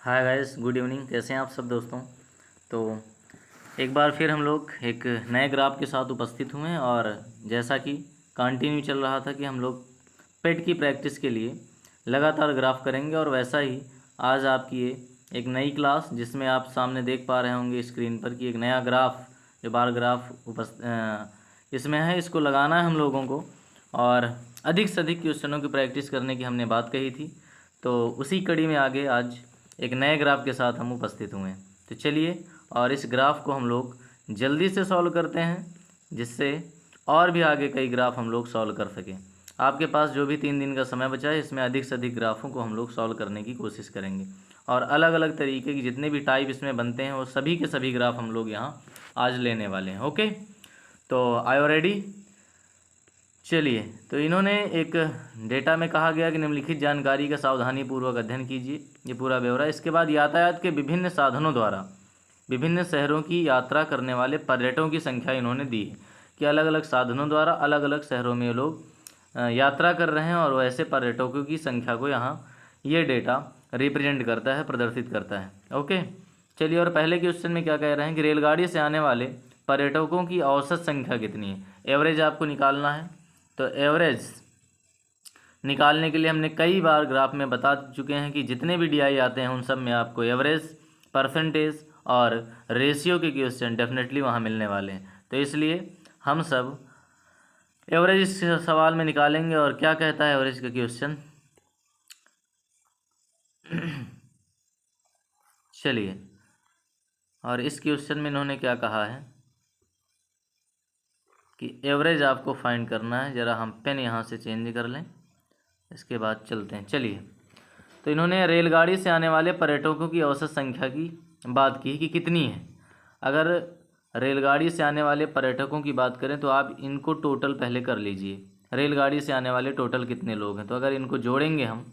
Hi guys, good evening. कैसे हैं आप सब दोस्तों। तो एक बार फिर हम लोग एक नए ग्राफ के साथ उपस्थित हुए हैं और जैसा कि कंटिन्यू चल रहा था कि हम लोग पेट की प्रैक्टिस के लिए लगातार ग्राफ करेंगे, और वैसा ही आज आपकी ये एक नई क्लास जिसमें आप सामने देख पा रहे होंगे स्क्रीन पर कि एक नया ग्राफ जो बार ग्राफ इसमें है, इसको लगाना है हम लोगों को। और अधिक से अधिक क्वेश्चनों की प्रैक्टिस करने की हमने बात कही थी, तो उसी कड़ी में आगे आज एक नए ग्राफ के साथ हम उपस्थित हुए हैं। तो चलिए और इस ग्राफ को हम लोग जल्दी से सॉल्व करते हैं, जिससे और भी आगे कई ग्राफ हम लोग सॉल्व कर सकें। आपके पास जो भी 3 दिन का समय बचा है, इसमें अधिक से अधिक ग्राफों को हम लोग सॉल्व करने की कोशिश करेंगे, और अलग अलग तरीके की जितने भी टाइप इसमें बनते हैं वो सभी के सभी ग्राफ हम लोग यहाँ आज लेने वाले हैं। ओके, तो आर यू रेडी। चलिए, तो इन्होंने एक डेटा में कहा गया कि निम्नलिखित जानकारी का सावधानीपूर्वक अध्ययन कीजिए, ये पूरा ब्यौरा। इसके बाद यातायात के विभिन्न साधनों द्वारा विभिन्न शहरों की यात्रा करने वाले पर्यटकों की संख्या इन्होंने दी है कि अलग अलग साधनों द्वारा अलग अलग शहरों में ये लोग यात्रा कर रहे हैं, और वैसे पर्यटकों की संख्या को यहाँ ये डेटा रिप्रेजेंट करता है, प्रदर्शित करता है। ओके, चलिए, और पहले क्वेश्चन में क्या कह रहे हैं कि रेलगाड़ी से आने वाले पर्यटकों की औसत संख्या कितनी है। एवरेज आपको निकालना है, तो एवरेज निकालने के लिए हमने कई बार ग्राफ में बता चुके हैं कि जितने भी डीआई आते हैं उन सब में आपको एवरेज, परसेंटेज और रेशियो के क्वेश्चन डेफिनेटली वहाँ मिलने वाले हैं। तो इसलिए हम सब एवरेज इस सवाल में निकालेंगे। और क्या कहता है एवरेज का क्वेश्चन, चलिए, और इस क्वेश्चन में इन्होंने क्या कहा है कि एवरेज आपको फाइंड करना है। ज़रा हम पेन यहाँ से चेंज कर लें, इसके बाद चलते हैं। चलिए, तो इन्होंने रेलगाड़ी से आने वाले पर्यटकों की औसत संख्या की बात की कि कितनी है। अगर रेलगाड़ी से आने वाले पर्यटकों की बात करें तो आप इनको टोटल पहले कर लीजिए, रेलगाड़ी से आने वाले टोटल कितने लोग हैं। तो अगर इनको जोड़ेंगे हम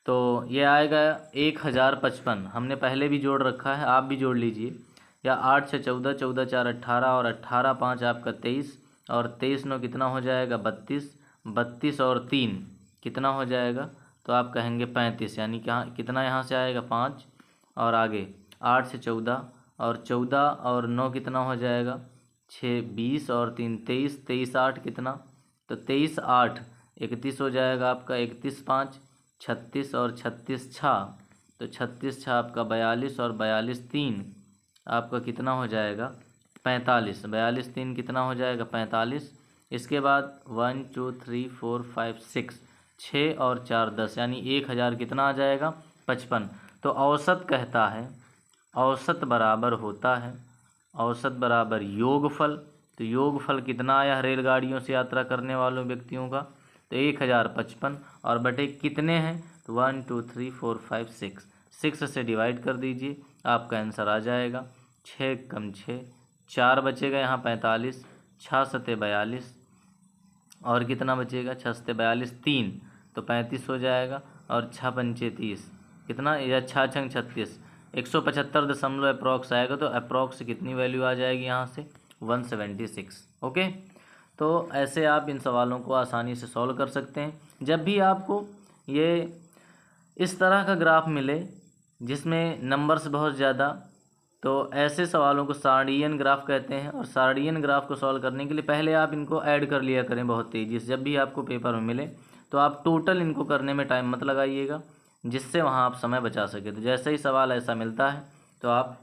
तो ये आएगा 1055। हमने पहले भी जोड़ रखा है, आप भी जोड़ लीजिए। या 8 6 14, 14 4 18, और 18 5 आपका 23, और 23 9 कितना हो जाएगा 32, 32 और 3 कितना हो जाएगा, तो आप कहेंगे 35। यानी क्या कितना यहाँ से आएगा 5, और आगे 8 से 14, और 14 और 9 कितना हो जाएगा 6, 20 और 3 23, 23 8 कितना, तो 23 8 31 हो जाएगा आपका। 31 5 36, और 36 6, तो 36 6 आपका 42, और 42 3 आपका कितना हो जाएगा 45। 42 3 कितना हो जाएगा 45। इसके बाद 1 2 3 4 5 6, 6 और 4 10, यानी 1000 कितना आ जाएगा 55। तो औसत कहता है, औसत बराबर होता है, औसत बराबर योगफल। तो योगफल कितना आया रेलगाड़ियों से यात्रा करने वालों व्यक्तियों का, तो 1055, और बटे कितने हैं, तो 1 2 3 4 5 6, 6 से डिवाइड कर दीजिए, आपका आंसर आ जाएगा 6 कम 6, 4 बचेगा यहाँ 45, 6 सते 42, और कितना बचेगा 6 सते 42 3, तो 35 हो जाएगा, और 6 पंचे 30 कितना, या 6 छंग 36, 175 दशमलव अप्रॉक्स आएगा। तो अप्रॉक्स कितनी वैल्यू आ जाएगी यहाँ से 176। ओके, तो ऐसे आप इन सवालों को आसानी से सॉल्व कर सकते हैं। जब भी आपको ये इस तरह का ग्राफ मिले जिसमें नंबर्स बहुत ज़्यादा, तो ऐसे सवालों को सार्डियन ग्राफ कहते हैं। और सार्डियन ग्राफ को सॉल्व करने के लिए पहले आप इनको ऐड कर लिया करें बहुत तेज़ी से। जब भी आपको पेपर में मिले तो आप टोटल इनको करने में टाइम मत लगाइएगा, जिससे वहाँ आप समय बचा सके। तो जैसे ही सवाल ऐसा मिलता है तो आप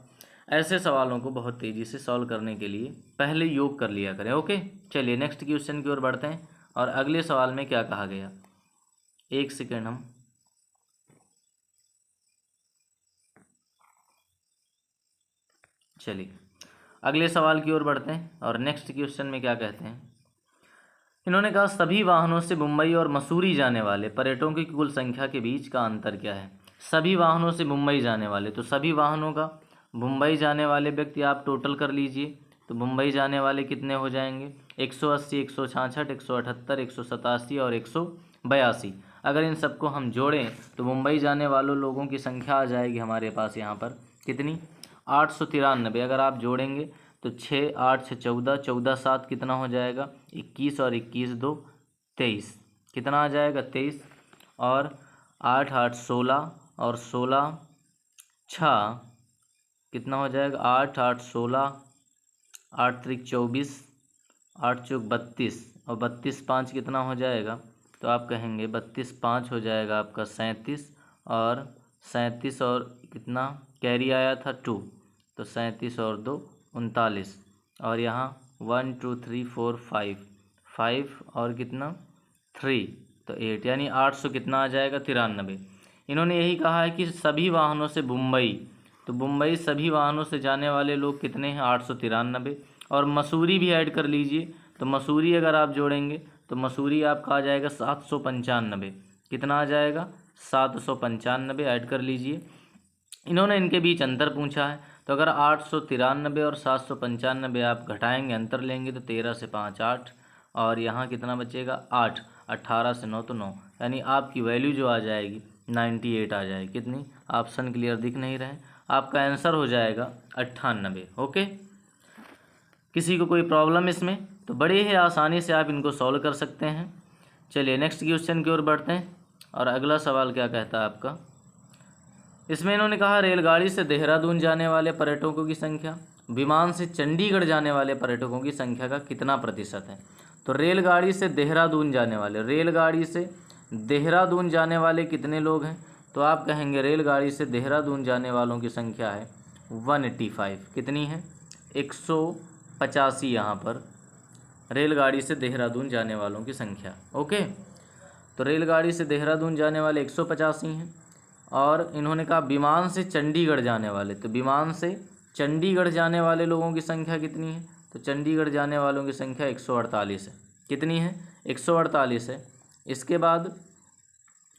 ऐसे सवालों को बहुत तेज़ी से सॉल्व करने के लिए पहले योग कर लिया करें। ओके, चलिए नेक्स्ट क्वेश्चन की ओर बढ़ते हैं, और अगले सवाल में क्या कहा गया। एक सेकेंड, हम चलिए अगले सवाल की ओर बढ़ते हैं, और नेक्स्ट क्वेश्चन में क्या कहते हैं। इन्होंने कहा सभी वाहनों से मुंबई और मसूरी जाने वाले पर्यटकों की कुल संख्या के बीच का अंतर क्या है। सभी वाहनों से मुंबई जाने वाले, तो सभी वाहनों का मुंबई जाने वाले व्यक्ति आप टोटल कर लीजिए। तो मुंबई जाने वाले कितने हो जाएंगे 180, 166, 178, 187 और 182। अगर इन सबको हम जोड़ें तो मुंबई जाने वालों लोगों की संख्या आ जाएगी हमारे पास यहाँ पर कितनी 893। अगर आप जोड़ेंगे तो 6 8 6 14, 14 7 कितना हो जाएगा 21, और 21 2 23 कितना आ जाएगा 23, और 8 8 16, और 16 छः कितना हो जाएगा, 8 8 16, 8 त्रिक 24, 8 चौक 32 और 32 5 कितना हो जाएगा, तो आप कहेंगे 32 5 हो जाएगा आपका 37, और 37 और कितना कैरी आया था 2, तो 37 और 2 39, और यहाँ 1 2 3 4 5 और कितना 3, तो 8, यानी 800 कितना आ जाएगा 93। इन्होंने यही कहा है कि सभी वाहनों से मुंबई, तो मुंबई सभी वाहनों से जाने वाले लोग कितने हैं 893, और मसूरी भी ऐड कर लीजिए, तो मसूरी अगर आप जोड़ेंगे तो मसूरी आपका आ जाएगा 795, कितना आ जाएगा 795, ऐड कर लीजिए। इन्होंने इनके बीच अंतर पूछा है, तो अगर 893 और 795 आप घटाएंगे, अंतर लेंगे, तो 13 से 5 8, और यहाँ कितना बचेगा 8, 18 से 9 तो 9, यानी आपकी वैल्यू जो आ जाएगी 98 आ जाएगी। कितनी, ऑप्शन क्लियर दिख नहीं रहे, आपका आंसर हो जाएगा 98। ओके, किसी को कोई प्रॉब्लम इसमें, तो बड़े ही आसानी से आप इनको सॉल्व कर सकते हैं। चलिए नेक्स्ट क्वेश्चन की ओर बढ़ते हैं, और अगला सवाल क्या कहता है आपका। इसमें इन्होंने कहा रेलगाड़ी से देहरादून जाने वाले पर्यटकों की संख्या विमान से चंडीगढ़ जाने वाले पर्यटकों की संख्या का कितना प्रतिशत है। तो रेलगाड़ी से देहरादून जाने वाले कितने लोग हैं, तो आप कहेंगे रेलगाड़ी से देहरादून जाने वालों की संख्या है 185, कितनी है 185, यहाँ पर रेलगाड़ी से देहरादून जाने वालों की संख्या। ओके, तो रेलगाड़ी से देहरादून जाने वाले 185 हैं, और इन्होंने कहा विमान से चंडीगढ़ जाने वाले, तो विमान से चंडीगढ़ जाने वाले लोगों की संख्या कितनी है, तो चंडीगढ़ जाने वालों की संख्या 148 है, कितनी है 148 है। इसके बाद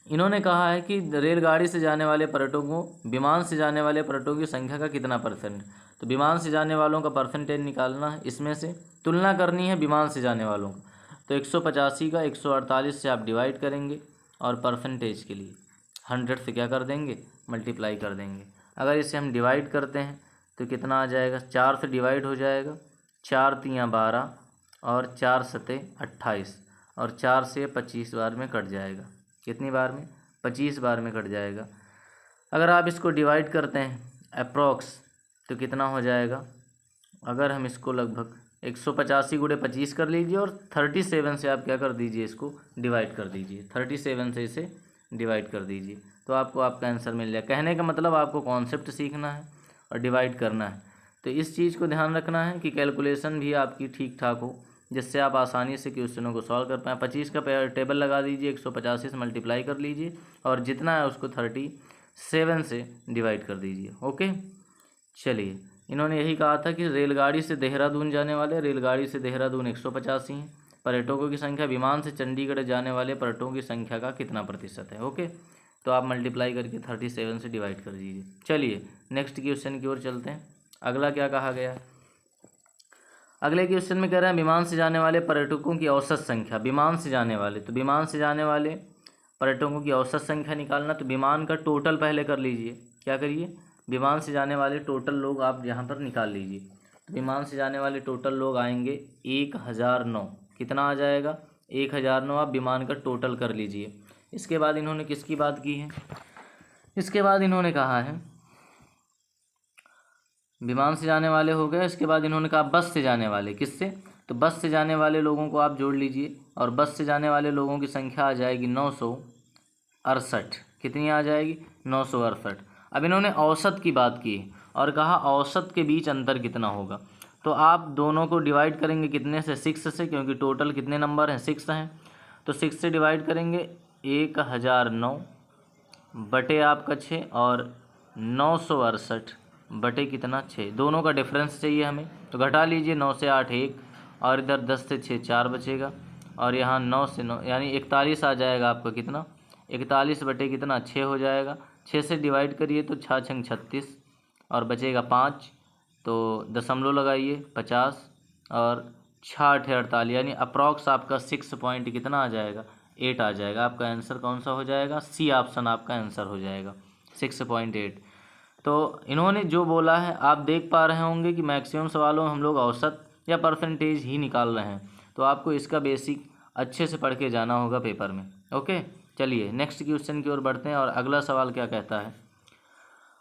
इन्होंने कहा है कि रेलगाड़ी से जाने वाले पर्यटकों विमान से जाने वाले पर्यटकों की संख्या का कितना परसेंट, तो विमान से जाने वालों का परसेंटेज निकालना है, इसमें से तुलना करनी है विमान से जाने वालों का, तो 185 का 148 से आप डिवाइड करेंगे, और परसेंटेज के लिए 100 से क्या कर देंगे, मल्टीप्लाई कर देंगे। अगर इसे हम डिवाइड करते हैं तो कितना आ जाएगा, 4 से डिवाइड हो जाएगा, 4 तियाँ 12 और 4 सते 28, और 4 से 25 बार में कट जाएगा, कितनी बार में 25 बार में कट जाएगा। अगर आप इसको डिवाइड करते हैं अप्रॉक्स, तो कितना हो जाएगा, अगर हम इसको लगभग 185 गुणे 25 कर लीजिए, और 37 से आप क्या कर दीजिए, इसको डिवाइड कर दीजिए, 37 से इसे डिवाइड कर दीजिए, तो आपको आपका आंसर मिल जाए। कहने का मतलब आपको कॉन्सेप्ट सीखना है और डिवाइड करना है, तो इस चीज़ को ध्यान रखना है कि कैलकुलेशन भी आपकी ठीक ठाक हो, जिससे आप आसानी से क्वेश्चनों को सॉल्व कर पाएँ। 25 का टेबल लगा दीजिए, 185 से मल्टीप्लाई कर लीजिए, और जितना है उसको 37 से डिवाइड कर दीजिए। ओके, चलिए इन्होंने यही कहा था कि रेलगाड़ी से देहरादून जाने वाले, रेलगाड़ी से देहरादून 185 हैं, पर्यटकों की संख्या विमान से चंडीगढ़ जाने वाले पर्यटकों की संख्या का कितना प्रतिशत है। ओके, तो आप मल्टीप्लाई करके 37 से डिवाइड कर दीजिए। चलिए नेक्स्ट क्वेश्चन की ओर चलते हैं। अगला क्या कहा गया है, अगले क्वेश्चन में कह रहे हैं विमान से जाने वाले पर्यटकों की औसत संख्या, विमान से जाने वाले, तो विमान से जाने वाले पर्यटकों की औसत संख्या निकालना, तो विमान का टोटल पहले कर लीजिए, क्या करिए, विमान से जाने वाले टोटल लोग आप यहाँ पर निकाल लीजिए, तो विमान से जाने वाले टोटल लोग आएंगे 1009, कितना आ जाएगा 1009, आप विमान का टोटल कर लीजिए। इसके बाद इन्होंने किसकी बात की है, इसके बाद इन्होंने कहा है विमान से जाने वाले हो गए, इसके बाद इन्होंने कहा बस से जाने वाले, किससे, तो बस से जाने वाले लोगों को आप जोड़ लीजिए, और बस से जाने वाले लोगों की संख्या आ जाएगी 968, कितनी आ जाएगी 968। अब इन्होंने औसत की बात की और कहा औसत के बीच अंतर कितना होगा, तो आप दोनों को डिवाइड करेंगे कितने से, 6 से, क्योंकि टोटल कितने नंबर हैं 6 हैं, तो 6 से डिवाइड करेंगे 1009 बटे आपका 6, और 968 बटे कितना 6, दोनों का डिफरेंस चाहिए हमें, तो घटा लीजिए, 9 से 8 1, और इधर 10 से 6 4 बचेगा, और यहाँ 9 से 9 यानी 41 आ जाएगा आपका, कितना 41 बटे कितना 6 हो जाएगा। 6 से डिवाइड करिए तो 6 छंग 36, और बचेगा 5, तो दशमलव लगाइए 50, और 6 8 48, यानी अप्रॉक्स आपका 6 पॉइंट कितना आ जाएगा 8 आ जाएगा। आपका आंसर कौन सा हो जाएगा, सी ऑप्शन आपका आंसर हो जाएगा 6.8। तो इन्होंने जो बोला है आप देख पा रहे होंगे कि मैक्सिमम सवालों में हम लोग औसत या परसेंटेज ही निकाल रहे हैं, तो आपको इसका बेसिक अच्छे से पढ़ के जाना होगा पेपर में। ओके, चलिए नेक्स्ट क्वेश्चन की ओर बढ़ते हैं, और अगला सवाल क्या कहता है,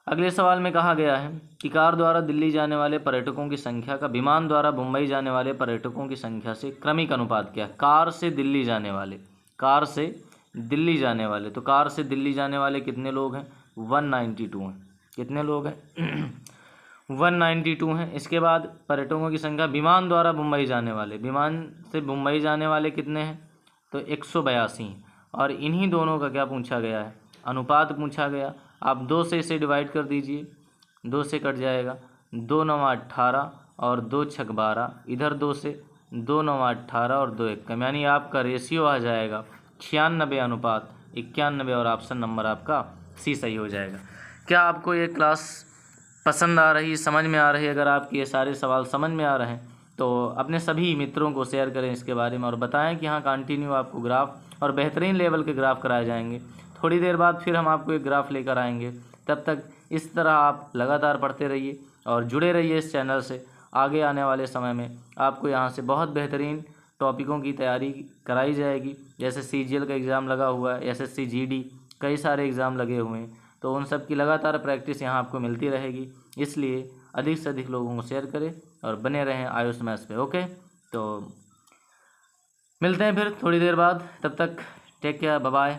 अगले सवाल में कहा गया है कि कार द्वारा दिल्ली जाने वाले पर्यटकों की संख्या का विमान द्वारा मुंबई जाने वाले पर्यटकों की संख्या से क्रमिक अनुपात क्या है। कार से दिल्ली जाने वाले, कार से दिल्ली जाने वाले, तो कार से दिल्ली जाने वाले कितने लोग हैं? 192 हैं। कितने लोग हैं? 192 हैं। इसके बाद पर्यटकों की संख्या विमान द्वारा मुंबई जाने वाले, विमान से मुंबई जाने वाले कितने हैं? तो 182 हैं। और इन्हीं दोनों का क्या पूछा गया है? अनुपात पूछा गया। आप 2 से इसे डिवाइड कर दीजिए, 2 से कट जाएगा, 2 9 18 और 2 6 12, इधर 2 से 2 9 18 और 2 1 कम, यानी आपका रेशियो आ जाएगा 96:91 और ऑप्शन नंबर आपका सी सही हो जाएगा। क्या आपको ये क्लास पसंद आ रही, समझ में आ रही? अगर आपके ये सारे सवाल समझ में आ रहे हैं तो अपने सभी मित्रों को शेयर करें इसके बारे में और बताएं कि हाँ कंटिन्यू आपको ग्राफ और बेहतरीन लेवल के ग्राफ कराए जाएंगे। थोड़ी देर बाद फिर हम आपको एक ग्राफ लेकर आएंगे। तब तक इस तरह आप लगातार पढ़ते रहिए और जुड़े रहिए इस चैनल से। आगे आने वाले समय में आपको यहाँ से बहुत बेहतरीन टॉपिकों की तैयारी कराई जाएगी। जैसे CGL का एग्ज़ाम लगा हुआ है, SSC GD, कई सारे एग्ज़ाम लगे हुए हैं, तो उन सब की लगातार प्रैक्टिस यहाँ आपको मिलती रहेगी। इसलिए अधिक से अधिक लोगों को शेयर करें और बने रहें आयुष मैथ्स पे। ओके, तो मिलते हैं फिर थोड़ी देर बाद। तब तक टेक केयर, बाय बाय।